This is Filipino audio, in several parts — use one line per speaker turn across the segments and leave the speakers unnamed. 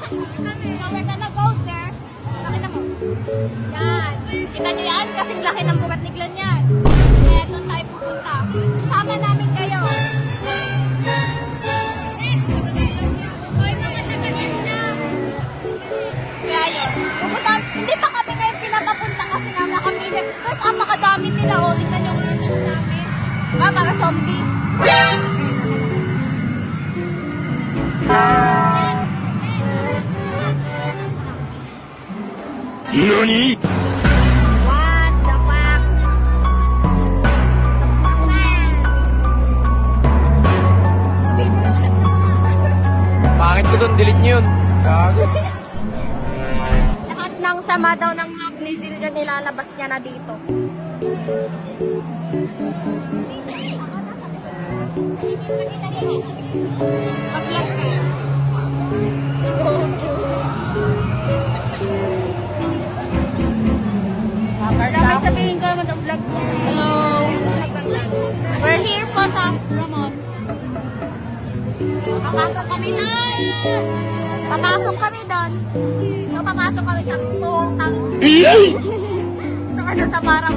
So we're gonna go there. Nakita mo? Yan. Kita nyo yan? Kasing laki ng bugat ni Glenn yan. Kaya doon tayo pupunta. Sama namin kayo. Hoy, mga taga-ganda. Kaya yun. Pupunta, hindi pa kami kayo pinapapunta kasi nga nakamili. Guys, apakadami nila. O, tingnan nyo nga namin. Mga zombie.
NANI?!
What the fuck?
Bakit ko doon? Delete nyo yun. Gago.
Lahat ng sama daw ng love ni Zillian nilalabas niya na dito. Pag-vlog ka. Dapat sabihin ko naman ang vlog niya. Hello! We're here po sa Ramon. Papasok kami doon! Papasok kami doon. So, papasok kami sa tuwang sa ano, sa parang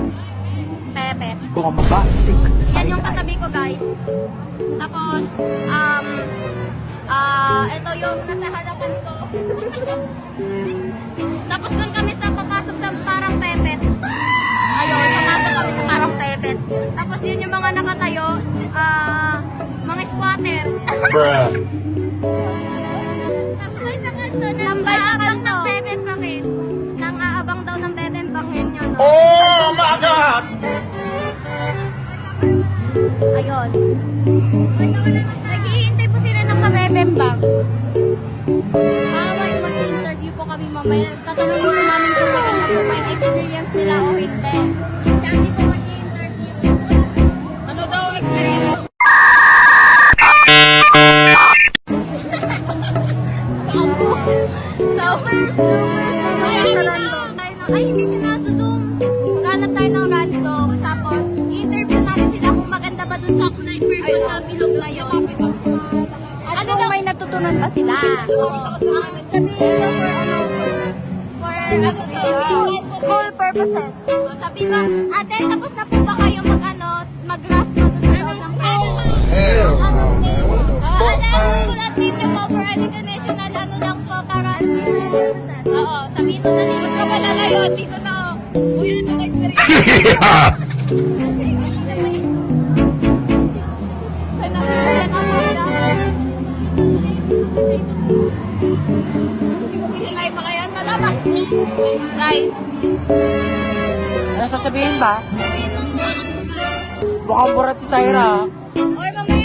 pepet.
Bombastic
Yan yung katabi ko, guys. Tapos, ito yung nasa harapan ko. Tapos doon kami sa papasok sa parang pepet. Ayun, papasok kami sa parang pepet. Tapos yun yung mga nakatayo, mga squatter.
Bruh.
Tambay sa kanto. Tambay sa kanto. Ng bebeng bangin. Nang aabang daw ng bebeng bangin yun.
Oh my God!
Ayun. Naghihintay po sila ng kabebeng bang. May mag-interview po kami mamaya. Tatanungin po namin kung maganda po may experience nila o hindi. Si Andy po mag-interview. Ano daw ang experience mo? So, ay, hindi siya na-zoom. Maghanap tayo ng random. Tapos, i-interview natin sila kung maganda ba dun sa purple na bilog na yun. Ano daw? May natutunan ba sila? Sabihin ko for school purposes. So, sabi ko, ate, tapos na po ba kayo mag-grass mo dun sa loob ng school?
Hell no, man. What the fuck,
Alam
man?
ko na team niyo po for education na ano lang po para oo, sabihin mo na rin. Huwag ka malalayo, dito na. Uy, ano na experience? Sana ako na. Hindi mo kinilayin mga yan, malabak. Guys.
Ano sasabihin ba? Mukhang burat si Syra.
Oy, mamaya